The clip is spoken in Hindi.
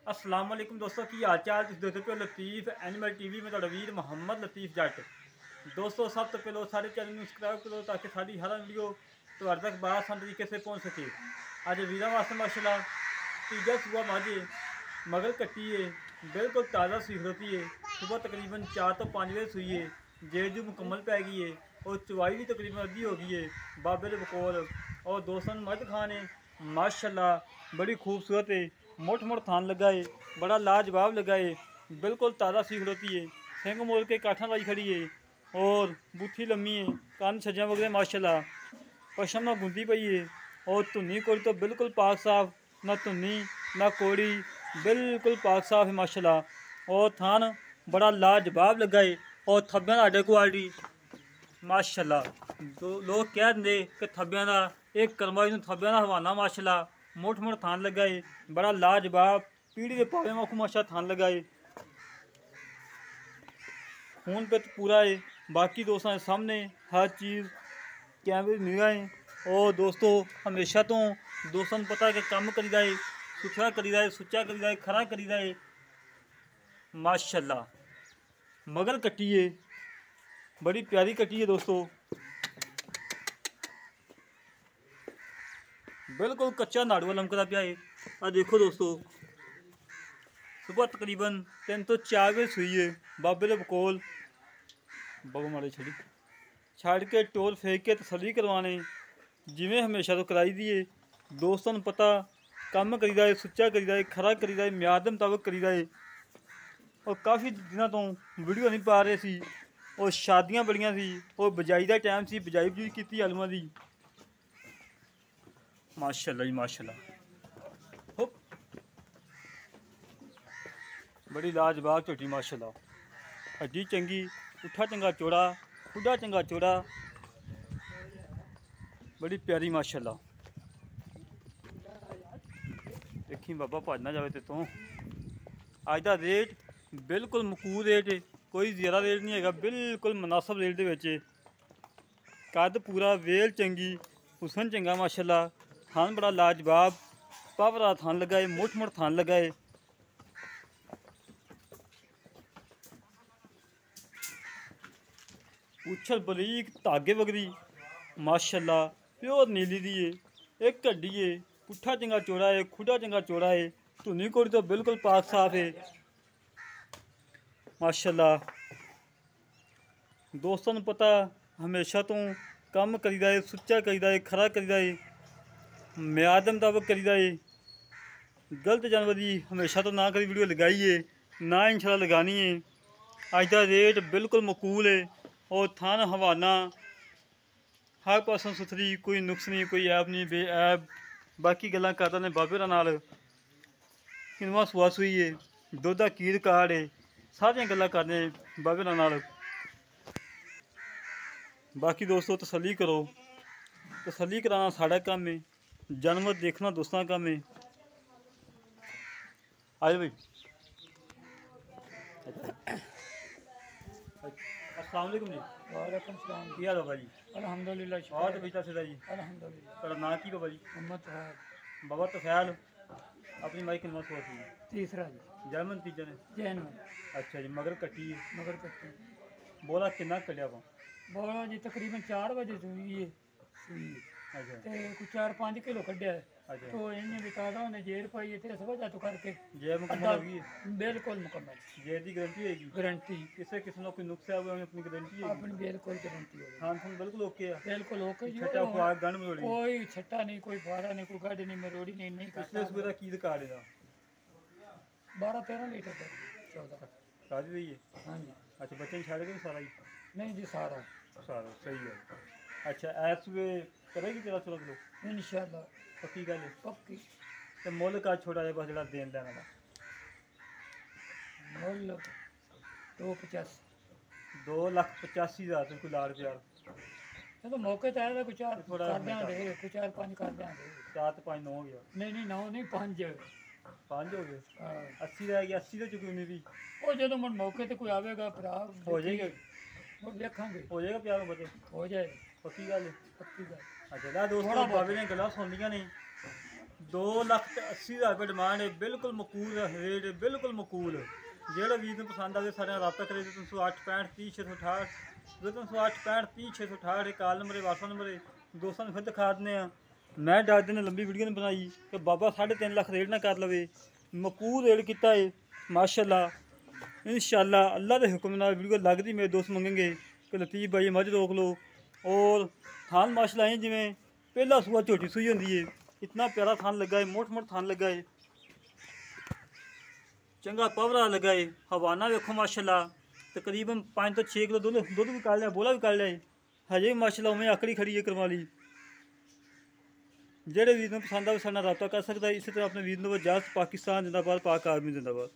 अस्सलाम वालेकुम दोस्तों की हाल चाल तुम देखते पे लतीफ़ एनिमल टीवी में ਤੁਹਾਡਾ ਵੀਰ ਮੁਹੰਮਦ ਲਤੀਫ ਜੱਟ दोस्तों सब तो पहले सारे चैनल में सब्सक्राइब करो ताकि सारी हर वीडियो तुम्हारे तक आसान तरीके से पहुंच सके। आज वीरा वास्ते माशाल्लाह तीजा सुबह माजे मगर कट्टी है बिल्कुल ताज़ा सीख होती है। सुबह तकरीबन 4 तो 5 बजे सुई है जेजू मुकम्मल पै गई है और चवाई भी तकरीबन अद्धी हो गई है बाबे के बकौल और दोस्तों मद खान है माशाल्लाह बड़ी खूबसूरत है। मोट मोट थान लगा है बड़ा लाजवाब लगा है बिल्कुल ताज़ा सीख होती है। सिंग मोल के काठा लाई खड़ी है और बूथी लम्मी है कान छजा वगैरह माशाल्लाह पशम ना गुंदी पई है और धुनी कोड़ी तो बिल्कुल पाक साफ ना धुनी ना कोड़ी बिल्कुल पाक साफ है माशाल्लाह। और थान बड़ा लाजवाब लगा है और थब्बियां आडे क्वालिटी माशाल्लाह। तो लोग कह देंगे कि थब्बियां का एक करमाई नूं थब्बियां का हवाना माशाल्लाह मोट मोट थान लगा है बड़ा लाजवाब पीढ़ी के पावे माखू माशा थान लगा है खून पे तो पूरा है। बाकी दोस्तों के सामने हर चीज़ कैमरे निगाह है और दोस्तों हमेशा तो दोस्तों को पता है कि काम करीदा है सुथरा करीदा है सुच्चा करीदा है खरा करीदा है माशाल्लाह। मगर कट्टी है बड़ी प्यारी कट्टी है दोस्तों बिल्कुल कच्चा नाड़ुआ लमकदा पिया है। आ देखो दोस्तों सुबह तकरीबन 3 तो 4 बजे सुई है बाबे के बकोल बगो मारे छड़ी छड़ के टोल फेंक के तसली करवाने जिमें हमेशा तो कराई दी है। दोस्तों को पता काम करीदा है सुच्चा करीदा है खरा करीदा है म्याद के मुताबिक करीदा है। और काफ़ी दिनों तो वीडियो नहीं पा रहे सी और शादियां बड़ियां सी और बजाई का टाइम सी बजाई बजूई की आलूआं की माशाल्लाह जी माशाल्लाह हो बड़ी लाजवाब झोटी माशाल्लाह हड्डी चंगी उठा चंगा चौड़ा खुडा चंगा चौड़ा बड़ी प्यारी माशाल्लाह। देखी बाबा भज ना जाए ते तो अज का रेट बिल्कुल मकूल रेट है कोई ज़्यादा रेट नहीं है बिल्कुल मुनासिब रेट के कद पूरा वेल चंगी हुसन चंगा माशाल्लाह। थान बड़ा लाजवाब पावरा थान लगा है मोट मोट थान लगा है उछल बरीक धागे वगरी माशाल्लाह प्योर नीली दी है एक हड्डी है पुट्ठा चंगा चौड़ा है खुडा चंगा चौड़ा है धुनी कोड़ी तो बिल्कुल पाक साफ है माशाल्लाह। दोस्तों को पता हमेशा तो काम करीदा है सुच्चा करीदा है खरा करीदा है म्याद मुताबिक करीदा है। गलत जानवर की हमेशा तो ना कभी वीडियो लगाई है ना इंशाल्लाह लगानी है। अज का रेट बिल्कुल मकूल है और थान हवाना हर पासों सुथरी कोई नुक्स नहीं कोई ऐब नहीं बेऐब बाकी गल्लां करदा ने बाबे दा नाल किनवा सुआ सुई है दुध दा की रिकार्ड है सारियां गल्लां करने बाबे दा नाल। बाकी दोस्तों तसल्ली करो तसल्ली कराना साड़ा काम है जानवर देखना दोस्तों का काम है। आए भाई अस्सलाम वालेकुम जी। वालेकुम सलाम की हाल है भाई? अल्हम्दुलिल्लाह और तो बेटा सीधा जी अल्हम्दुलिल्लाह तेरा नाम की बाबा जी? उम्मत है बाबा तो ख्याल अपनी माई किनवा सुआ सी तीसरा जी जर्मन तीजा ने जैन अच्छा जी मगर कट्टी है मगर कट्टी बोला किन्ना कलिया पा बोलो जी तकरीबन 4 बजे सुई है सुई अच्छा ते कुछ 4-5 किलो कढ़िया है अच्छा तो इन्हें बिकादा उन्हें जेर पाई है इस वजह तो करके जे मुकम्मल हो गई है बिल्कुल मुकम्मल जे की गारंटी होगी गारंटी किसी किस्म का कोई नुकसा हुआ अपनी गारंटी है अपनी बिल्कुल गारंटी होगी खान खान बिल्कुल ओके है बिल्कुल ओके जी छटा खुआक गंढ मरोड़ी कोई छट्टा नहीं कोई फाड़ा नहीं कोई गड्ढ नहीं मरोड़ी नहीं नहीं पिछले सूबे का की रिकॉर्ड है 12-13 लीटर तक 14 शादी हुई है हाँ जी अच्छा बच्चे छाड़ के सारा ही नहीं जी सारा सही है। अच्छा ऐस सूबे करेगी 13-16 किलो इंशाल्लाह पक्की गल है पक्की तो मुल का छोटा जिहा बस जो देन लैन का मुल 285 2,85,000 कोई लाड़ प्यार ये तो मौके तो आया कुछ चार थोड़ा कर देंगे कुछ 4-5 कर देंगे 4 तो 5 9 हो गया नहीं नहीं 9 नहीं 5 5 हो गए 80 रह गया 80 तो चुकी उन्हें भी वो जो मुझ मौके ते कोई आवेगा भरा हो जाएगा वो देखेंगे हो जाएगा प्यार बचे हो जाए पक्की गल है पक्की गल अच्छा ला दोस्तों बाबे ने गल्लां सुन लियां ने 2,80,000 रुपये डिमांड है, बिल्कुल मकूल रेट है, बिल्कुल मकूल। जेड़ा वीर नूं पसंद आवे सारे रब्ता करे 308 65 30 668 308 65 30 668 कॉल नंबर है, व्हाट्सएप नंबर है। दोस्तों फिर दिखा दें मैं डर दिन लंबी वीडियो नहीं बनाई कि बाबा 3.5 लाख रेट ना कर लवे, मकूल रेट किया है माशाअल्लाह। इंशाअल्लाह अल्लाह के हुक्म नाल वीडियो लगती मेरे दोस्त मंगेंगे कि लतीफ़ भाई मझ रोक लो। और थान माशाअल्लाह जिमें पहला सूआ झोटी सूई होंगी है, इतना प्यारा थान लगा है, मोट मोट थान लगा है, चंगा पवरा लगा है। हवाना वेखो माशाअल्लाह तकरीबन 5 तो 6 किलो दुध भी काट लिया, बोला भी काट लिया है, हजे भी माशाअल्लाह उमें आकड़ी खड़ी है करवाली। जेड़े वीर नूं पसंद आवे साडे नाल रब्ता कर सकदा है। इसी तरह अपने वीर नूं इजाज़त। पाकिस्तान जिंदाबाद, पाक आर्मी जिंदाबाद।